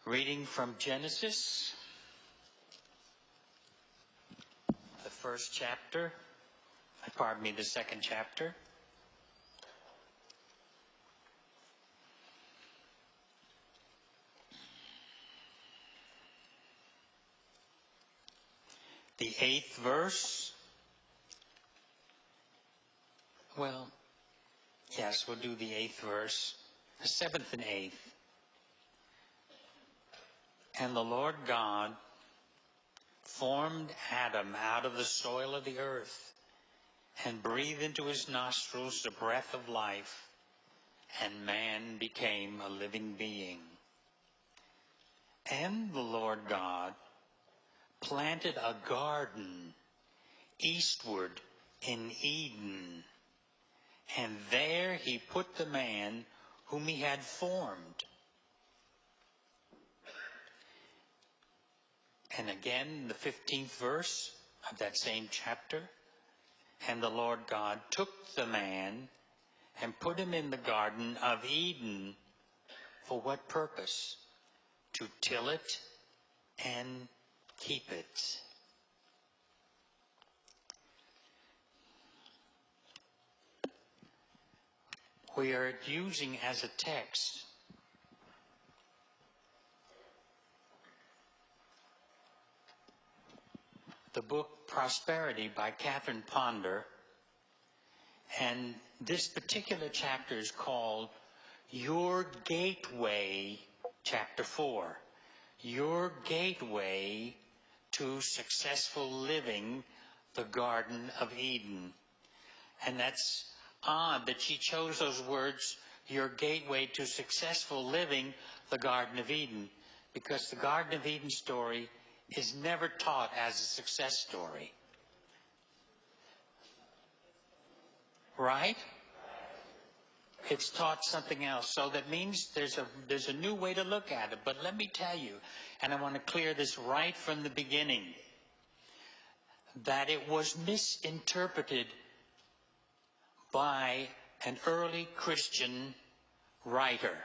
Reading from Genesis, the second chapter. The 8th verse. Well, yes, we'll do the 8th verse. The 7th and 8th. And the Lord God formed Adam out of the soil of the earth and breathed into his nostrils the breath of life, and man became a living being. And the Lord God planted a garden eastward in Eden, and there he put the man whom he had formed. And again, the 15th verse of that same chapter. And the Lord God took the man and put him in the Garden of Eden. For what purpose? To till it and keep it. We are using as a text the book Prosperity by Catherine Ponder, and this particular chapter is called Your Gateway, chapter 4. Your Gateway to Successful Living, the Garden of Eden. And that's odd that she chose those words, your gateway to successful living, the Garden of Eden, because the Garden of Eden story is never taught as a success story. Right? It's taught something else. So that means there's a new way to look at it. But let me tell you, and I want to clear this right from the beginning, that it was misinterpreted by an early Christian writer.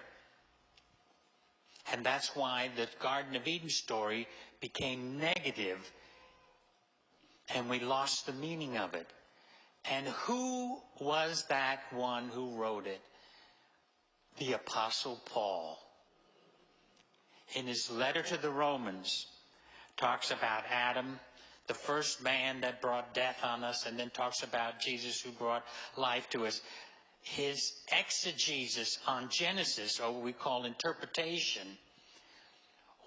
And that's why the Garden of Eden story became negative, and we lost the meaning of it. And who was that one who wrote it? The Apostle Paul. In his letter to the Romans, talks about Adam, the first man that brought death on us, and then talks about Jesus who brought life to us. His exegesis on Genesis, or what we call interpretation,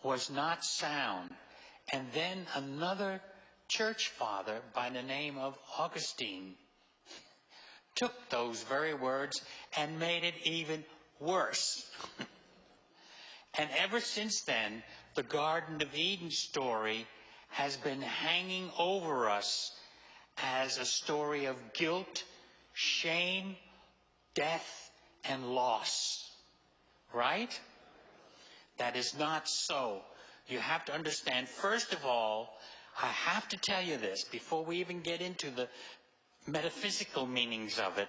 was not sound. And then another church father by the name of Augustine took those very words and made it even worse. And ever since then, the Garden of Eden story has been hanging over us as a story of guilt, shame, death, and loss. Right? That is not so. You have to understand, first of all, I have to tell you this before we even get into the metaphysical meanings of it.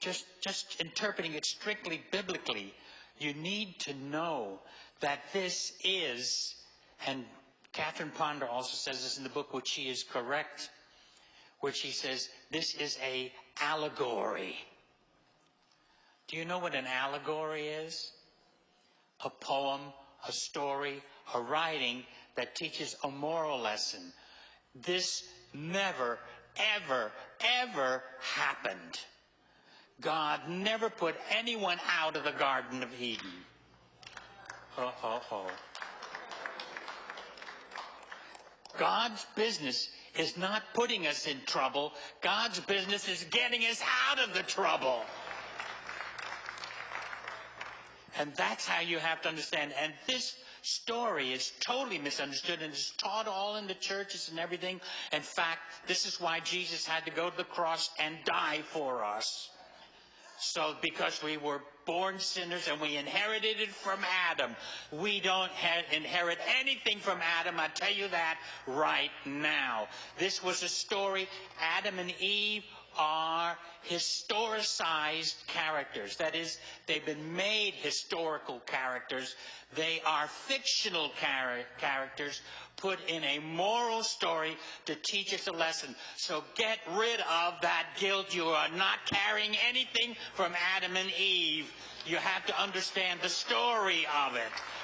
Just interpreting it strictly biblically, you need to know that this is, and Catherine Ponder also says this in the book, which she is correct, which she says this is a allegory. Do you know what an allegory is? A poem, a story, a writing that teaches a moral lesson. This never, ever, ever happened. God never put anyone out of the Garden of Eden. God's business is not putting us in trouble. God's business is getting us out of the trouble. And that's how you have to understand. And this story is totally misunderstood and is taught all in the churches and everything. In fact, this is why Jesus had to go to the cross and die for us. So because we were born sinners and we inherited it from Adam. We don't inherit anything from Adam, I tell you that right now. This was a story. Adam and Eve are historicized characters. That is, they've been made historical characters. They are fictional characters put in a moral story to teach us a lesson. So get rid of that guilt. You are not carrying anything from Adam and Eve. You have to understand the story of it.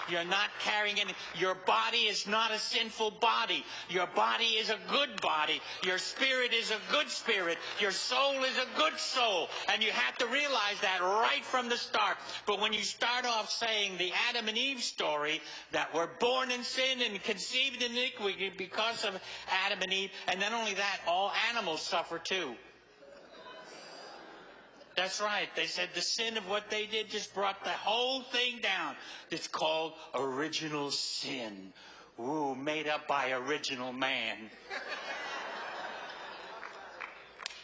You're not carrying any. Your body is not a sinful body. Your body is a good body. Your spirit is a good spirit. Your soul is a good soul. And you have to realize that right from the start. But when you start off saying the Adam and Eve story, that we're born in sin and conceived in iniquity because of Adam and Eve, and not only that, all animals suffer too. That's right. They said the sin of what they did just brought the whole thing down. It's called original sin. Ooh, made up by original man.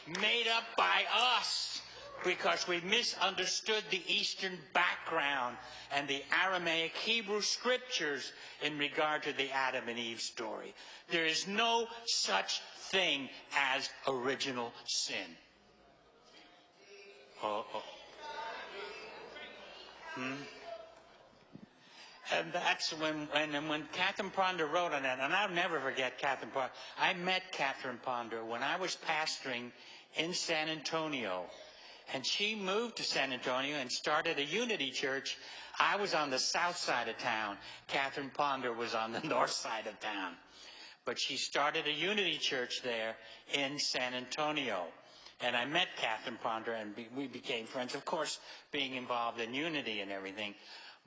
Made up by us because we misunderstood the Eastern background and the Aramaic Hebrew scriptures in regard to the Adam and Eve story. There is no such thing as original sin. And that's when Catherine Ponder wrote on that, and I'll never forget Catherine Ponder. I met Catherine Ponder when I was pastoring in San Antonio, and she moved to San Antonio and started a Unity Church. I was on the south side of town. Catherine Ponder was on the north side of town. But she started a Unity Church there in San Antonio. And I met Catherine Ponder, and we became friends, of course, being involved in unity and everything.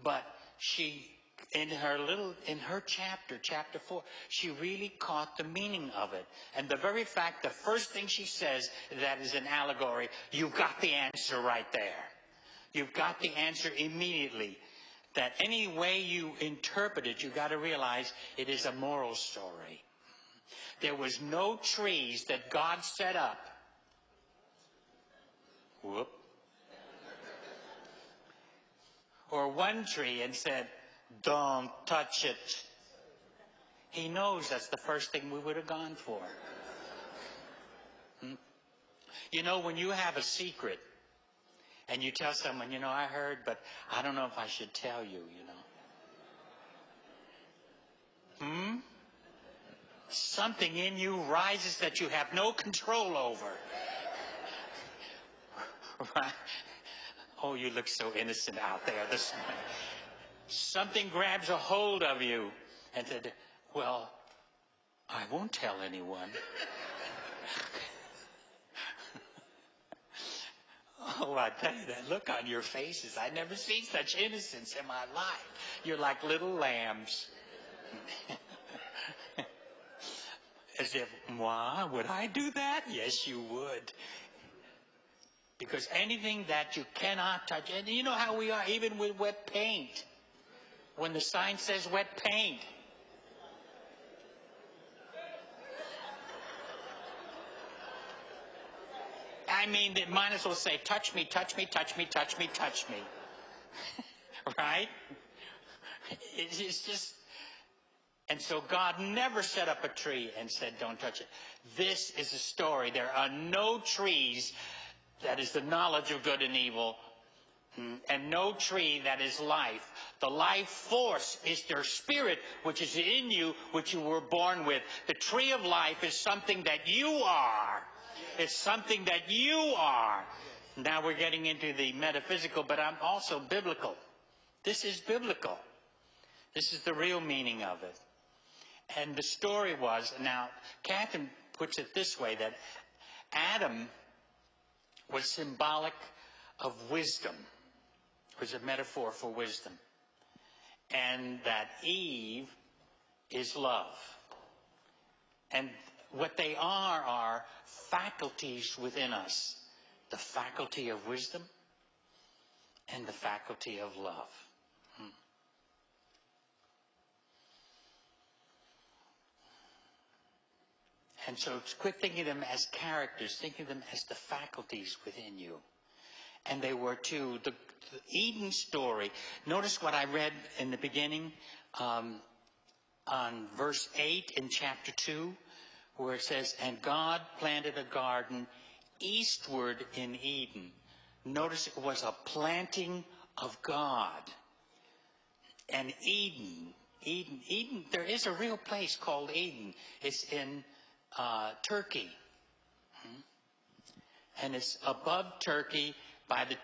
But she, in her chapter 4, she really caught the meaning of it. And the very fact, the first thing she says, that is an allegory, you've got the answer right there. You've got the answer immediately. That any way you interpret it, you've got to realize it is a moral story. There was no trees that God set up. Whoop. Or one tree and said, don't touch it. He knows that's the first thing we would have gone for. You know, when you have a secret and you tell someone, you know, I heard, but I don't know if I should tell you, you know. Something in you rises that you have no control over. Right? Oh, you look so innocent out there this morning. Something grabs a hold of you and said, well, I won't tell anyone. Oh, I tell you, that look on your faces. I've never seen such innocence in my life. You're like little lambs. As if, moi, would I do that? Yes, you would. Because anything that you cannot touch, and you know how we are, even with wet paint. When the sign says wet paint. I mean, they might as well say, touch me, touch me, touch me, touch me, touch me. Right? It's just... And so God never set up a tree and said, don't touch it. This is a story. There are no trees that is the knowledge of good and evil, and no tree that is life. The life force is their spirit, which is in you, which you were born with. The tree of life is something that you are. It's something that you are. Now we're getting into the metaphysical, but I'm also biblical. This is biblical. This is the real meaning of it. And the story was, now, Catherine puts it this way, that Adam was symbolic of wisdom, was a metaphor for wisdom, and that Eve is love. And what they are faculties within us, the faculty of wisdom and the faculty of love. And so quit thinking of them as characters, think of them as the faculties within you. And they were too. The Eden story, notice what I read in the beginning on verse 8 in chapter 2, where it says, and God planted a garden eastward in Eden. Notice it was a planting of God. And Eden, there is a real place called Eden. It's in Turkey. And it's above Turkey by the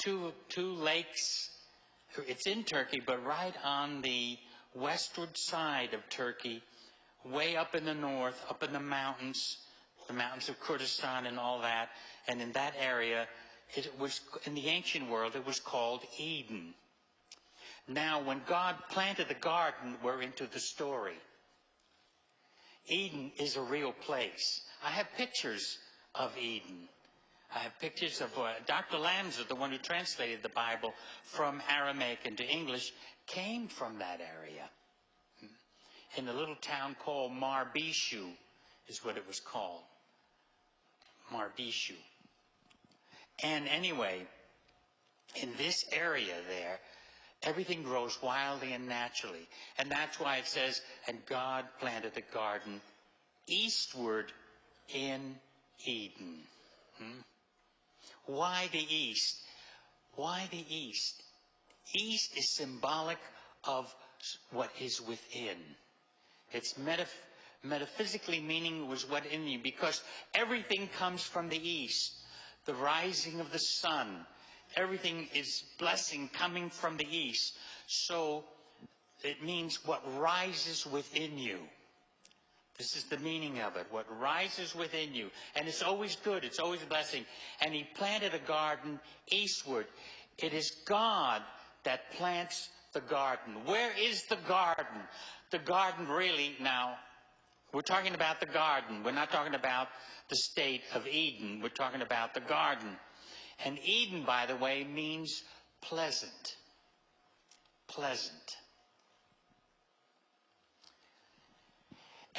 two lakes. It's in Turkey, but right on the westward side of Turkey, way up in the north, up in the mountains of Kurdistan and all that. And in that area, it was, in the ancient world, it was called Eden. Now, when God planted the garden, we're into the story. Eden is a real place. I have pictures of Eden. I have pictures of Dr. Lamsa, the one who translated the Bible from Aramaic into English, came from that area. In a little town called Marbishu is what it was called. Marbishu. And anyway, in this area there, everything grows wildly and naturally. And that's why it says, and God planted the garden eastward in Eden. Why the east? Why the east? East is symbolic of what is within. It's metaphysically meaning was what in you, because everything comes from the east. The rising of the sun. Everything is blessing coming from the east. So it means what rises within you. This is the meaning of it. What rises within you. And it's always good. It's always a blessing. And he planted a garden eastward. It is God that plants the garden. Where is the garden? The garden really, now, we're talking about the garden. We're not talking about the state of Eden. We're talking about the garden. And Eden, by the way, means pleasant. Pleasant.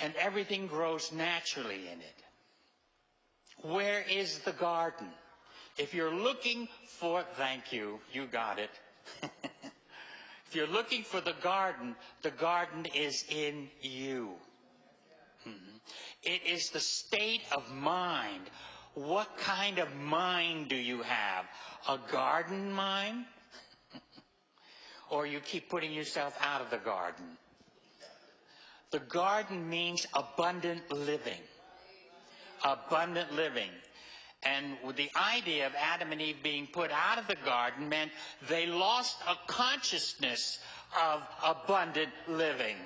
And everything grows naturally in it. Where is the garden? If you're looking for, thank you, you got it. If you're looking for the garden is in you. It is the state of mind. What kind of mind do you have? A garden mind? Or you keep putting yourself out of the garden? The garden means abundant living. Abundant living. And the idea of Adam and Eve being put out of the garden meant they lost a consciousness of abundant living.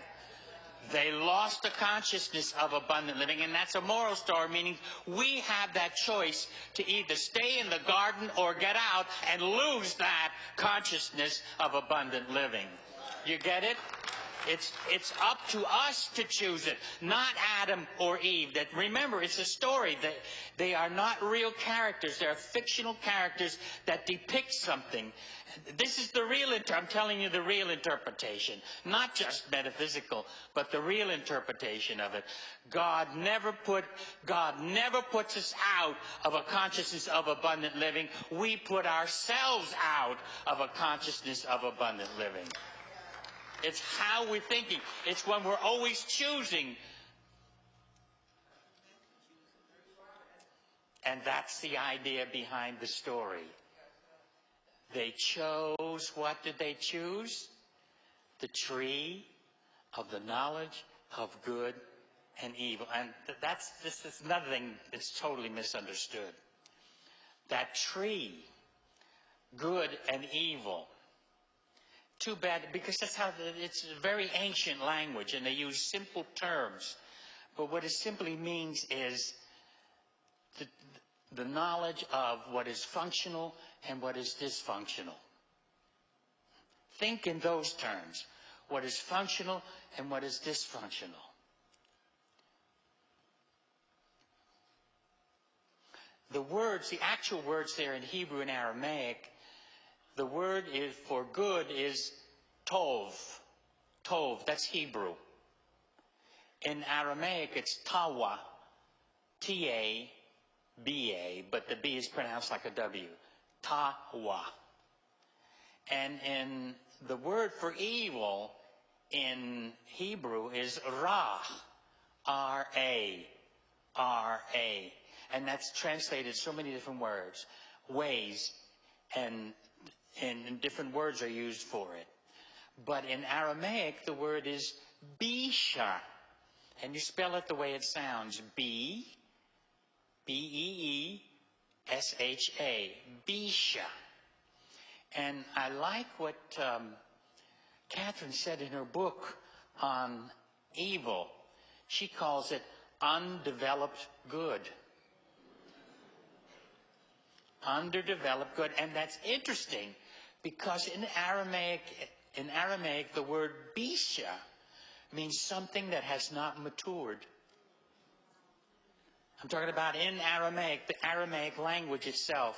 They lost the consciousness of abundant living, and that's a moral story, meaning we have that choice to either stay in the garden or get out and lose that consciousness of abundant living. You get it? It's up to us to choose it, not Adam or Eve. That, remember, it's a story. That they are not real characters. They are fictional characters that depict something. This is the real, I'm telling you the real interpretation. Not just metaphysical, but the real interpretation of it. God never puts us out of a consciousness of abundant living. We put ourselves out of a consciousness of abundant living. It's how we're thinking. It's when we're always choosing. And that's the idea behind the story. They chose, what did they choose? The tree of the knowledge of good and evil. And this is another thing that's totally misunderstood. That tree, good and evil. Too bad, because that's how it's a very ancient language, and they use simple terms. But what it simply means is the knowledge of what is functional and what is dysfunctional. Think in those terms. What is functional and what is dysfunctional. The words, the actual words there in Hebrew and Aramaic, the word is for good is tov. Tov, that's Hebrew. In Aramaic, it's tawa. T-A-B-A, but the B is pronounced like a W. Tawa. And in the word for evil in Hebrew is ra. R-A. R-A. And that's translated so many different ways, and different words are used for it. But in Aramaic, the word is bisha. And you spell it the way it sounds. B-E-E-S-H-A. Bisha. And I like what Catherine said in her book on evil. She calls it undeveloped good. Underdeveloped good. And that's interesting because in Aramaic, the word bisha means something that has not matured. I'm talking about in Aramaic, the Aramaic language itself.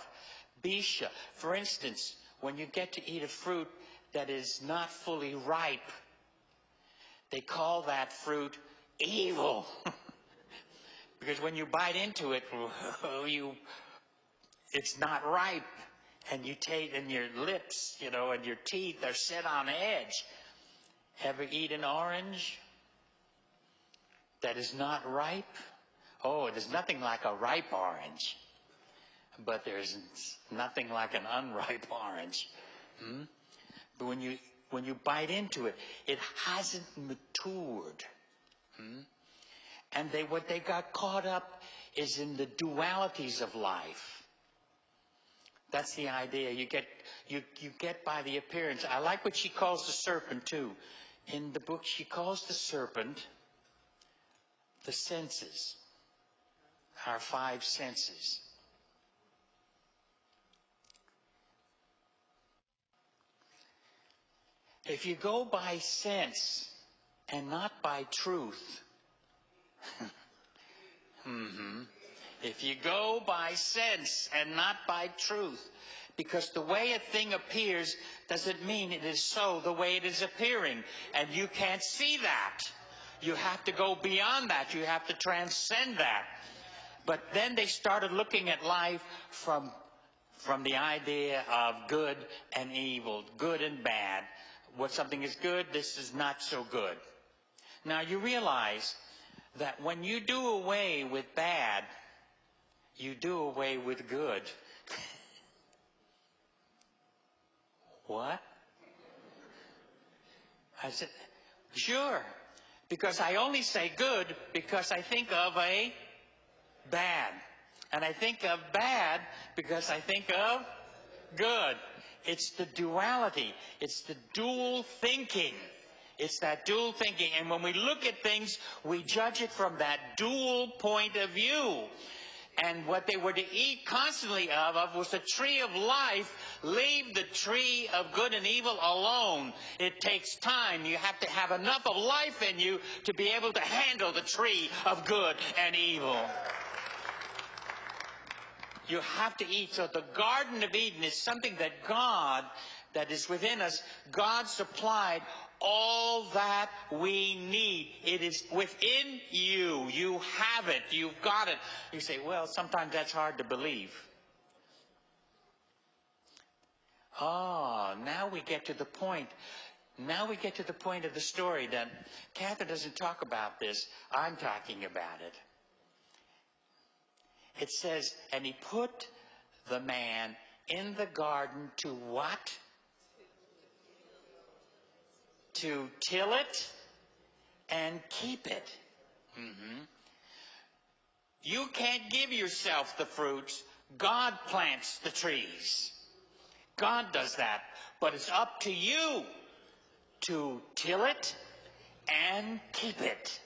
Bisha. For instance, when you get to eat a fruit that is not fully ripe, they call that fruit evil. Because when you bite into it, it's not ripe. And you taste, and your lips, and your teeth are set on edge. Ever eat an orange that is not ripe? Oh, there's nothing like a ripe orange. But there's nothing like an unripe orange. But when you bite into it, it hasn't matured. And what they got caught up is in the dualities of life. That's the idea. You get by the appearance. I like what she calls the serpent too. In the book, she calls the serpent the senses. Our 5 senses. If you go by sense and not by truth, if you go by sense and not by truth, because the way a thing appears doesn't mean it is so the way it is appearing, and you can't see that. You have to go beyond that. You have to transcend that. But then they started looking at life from the idea of good and evil, good and bad. What something is good, this is not so good. Now you realize that when you do away with bad, you do away with good. What? I said, sure. Because I only say good because I think of a bad. And I think of bad because I think of good. It's the duality. It's the dual thinking. It's that dual thinking. And when we look at things, we judge it from that dual point of view. And what they were to eat constantly of was the tree of life. Leave the tree of good and evil alone. It takes time. You have to have enough of life in you to be able to handle the tree of good and evil. You have to eat. So the Garden of Eden is something that God, that is within us, God supplied all that we need. It is within you. You have it. You've got it. You say, well, sometimes that's hard to believe. Oh, now we get to the point. Now we get to the point of the story that Catherine doesn't talk about this. I'm talking about it. It says, and he put the man in the garden to what? To till it and keep it. You can't give yourself the fruits. God plants the trees. God does that. But it's up to you to till it and keep it.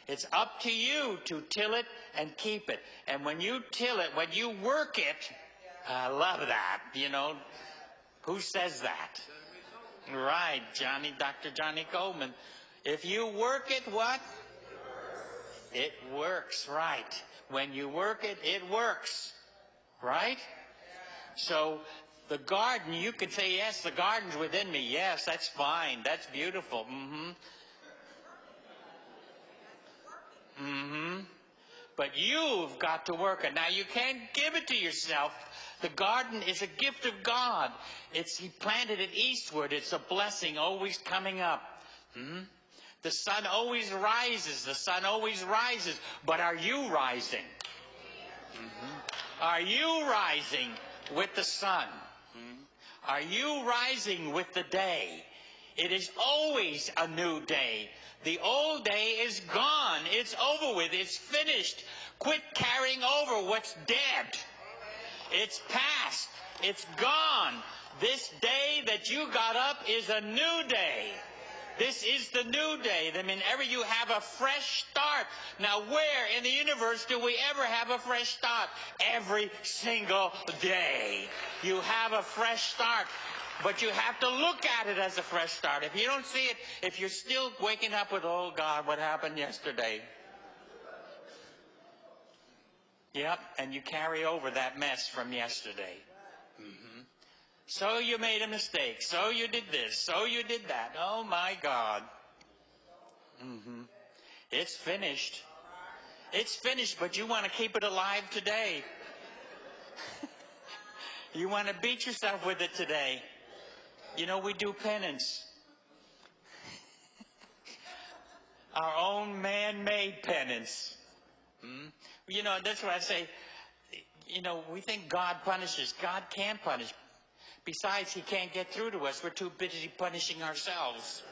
It's up to you to till it and keep it. And when you till it, when you work it, I love that, Who says that? Right, Dr. Johnny Coleman. If you work it, what? It works, right. When you work it, it works. Right? So, the garden, you could say, yes, the garden's within me. Yes, that's fine. That's beautiful. But you've got to work it. Now, you can't give it to yourself. The garden is a gift of God. He planted it eastward. It's a blessing always coming up. The sun always rises. The sun always rises. But are you rising? Are you rising with the sun? Are you rising with the day? It is always a new day. The old day is gone. It's over with. It's finished. Quit carrying over what's dead. It's past. It's gone. This day that you got up is a new day. This is the new day. I mean, you have a fresh start. Now, where in the universe do we ever have a fresh start? Every single day. You have a fresh start. But you have to look at it as a fresh start. If you don't see it, if you're still waking up with, oh God, what happened yesterday? Yep, and you carry over that mess from yesterday. So you made a mistake. So you did this. So you did that. Oh my God. It's finished. It's finished, but you want to keep it alive today. You want to beat yourself with it today. You know, we do penance. Our own man-made penance. You know, that's why I say, you know, we think God punishes. God can't punish. Besides, He can't get through to us. We're too busy punishing ourselves.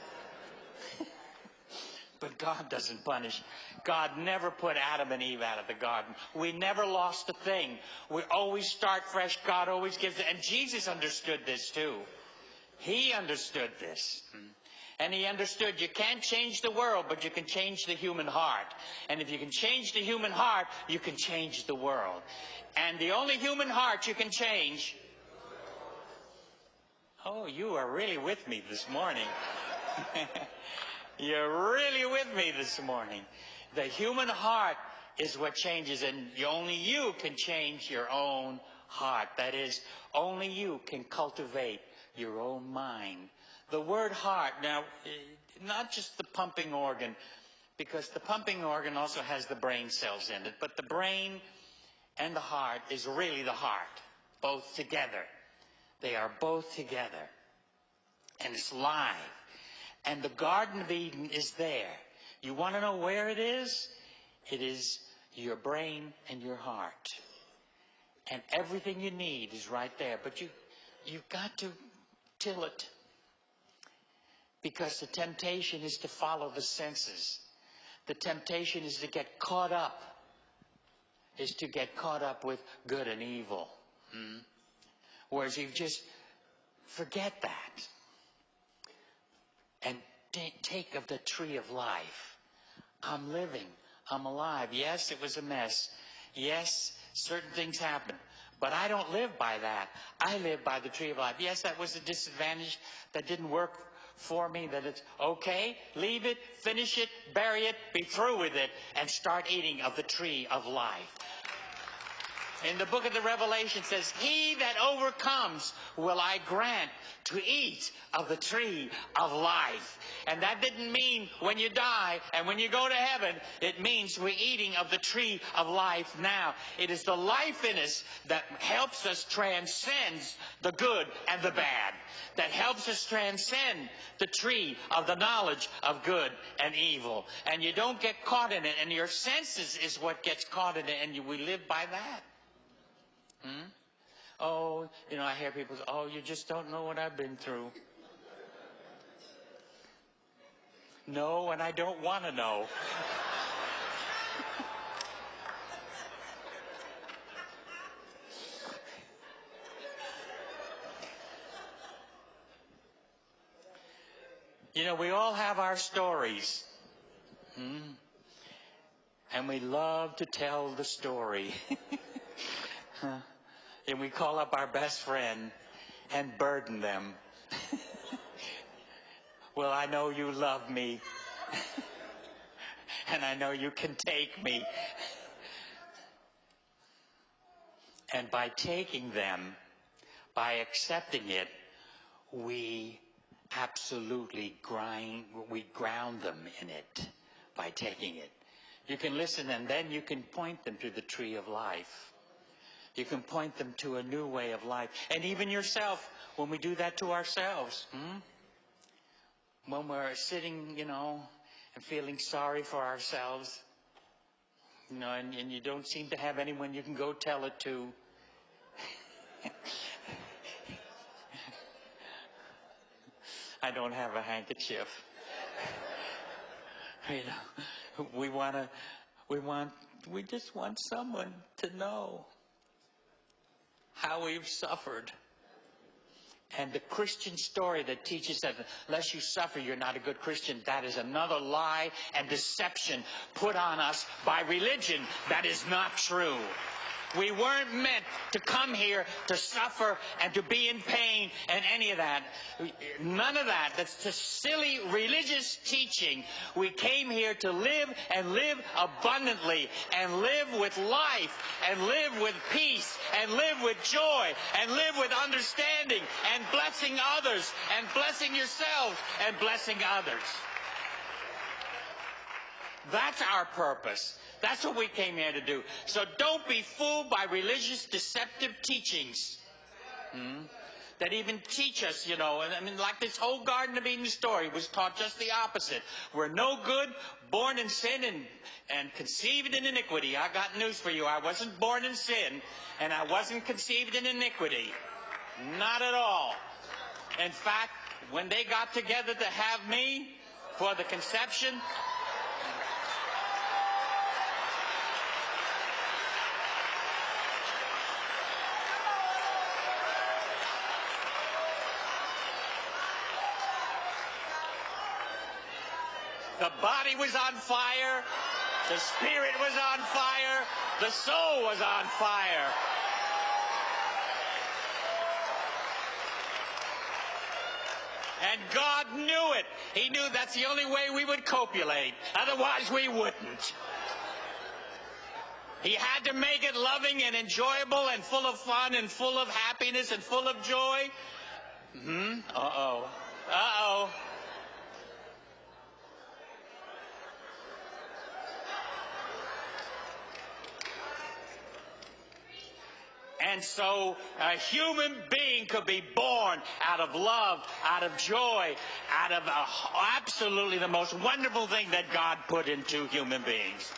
But God doesn't punish. God never put Adam and Eve out of the garden. We never lost a thing. We always start fresh. God always gives it. And Jesus understood this too. He understood this. And He understood you can't change the world, but you can change the human heart. And if you can change the human heart, you can change the world. And the only human heart you can change... Oh, you are really with me this morning. You're really with me this morning. The human heart is what changes, and only you can change your own heart. That is, only you can cultivate your own mind. The word heart, now, not just the pumping organ, because the pumping organ also has the brain cells in it, but the brain and the heart is really the heart, both together. They are both together. And it's live. And the Garden of Eden is there. You want to know where it is? It is your brain and your heart. And everything you need is right there. But you've got to till it. Because the temptation is to follow the senses. The temptation is to get caught up. Is to get caught up with good and evil. Whereas you just forget that. And take of the tree of life. I'm living. I'm alive. Yes, it was a mess. Yes, certain things happened. But I don't live by that. I live by the tree of life. Yes, that was a disadvantage. That didn't work for me. That it's okay. Leave it. Finish it. Bury it. Be through with it. And start eating of the tree of life. In the book of the Revelation it says, he that overcomes will I grant to eat of the tree of life. And that didn't mean when you die and when you go to heaven. It means we're eating of the tree of life now. It is the life in us that helps us transcend the good and the bad. That helps us transcend the tree of the knowledge of good and evil. And you don't get caught in it. And your senses is what gets caught in it. And we live by that. Oh, you know, I hear people say, oh, you just don't know what I've been through. No, and I don't want to know. You know, we all have our stories. And we love to tell the story. And we call up our best friend and burden them. Well, I know you love me. And I know you can take me. And by taking them, by accepting it, we absolutely ground them in it by taking it. You can listen, and then you can point them to the tree of life. You can point them to a new way of life. And even yourself, when we do that to ourselves. When we're sitting, you know, and feeling sorry for ourselves. You know, and you don't seem to have anyone you can go tell it to. I don't have a handkerchief. You know, we just want someone to know how we've suffered. And the Christian story that teaches that unless you suffer, you're not a good Christian, that is another lie and deception put on us by religion. That is not true. We weren't meant to come here to suffer and to be in pain and any of that. None of that. That's just silly religious teaching. We came here to live and live abundantly and live with life and live with peace and live with joy and live with understanding and blessing others and blessing yourselves and blessing others. That's our purpose. That's what we came here to do. So don't be fooled by religious deceptive teachings that even teach us, you know. I mean, like this whole Garden of Eden story was taught just the opposite. We're no good, born in sin and conceived in iniquity. I got news for you. I wasn't born in sin and I wasn't conceived in iniquity. Not at all. In fact, when they got together to have me for the conception, the body was on fire, the spirit was on fire, the soul was on fire. And God knew it. He knew that's the only way we would copulate. Otherwise we wouldn't. He had to make it loving and enjoyable and full of fun and full of happiness and full of joy. Uh-oh. Uh-oh. And so a human being could be born out of love, out of joy, out of absolutely the most wonderful thing that God put into human beings.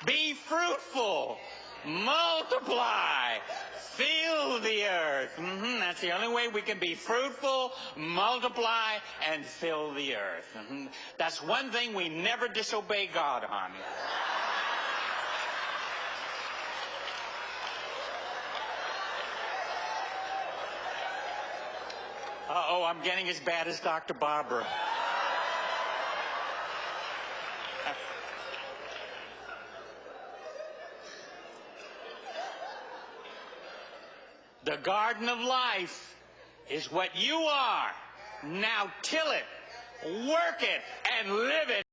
Be fruitful, multiply, fill the earth. That's the only way we can be fruitful, multiply, and fill the earth. That's one thing we never disobey God on. Uh-oh, I'm getting as bad as Dr. Barbara. The garden of life is what you are. Now till it, work it, and live it.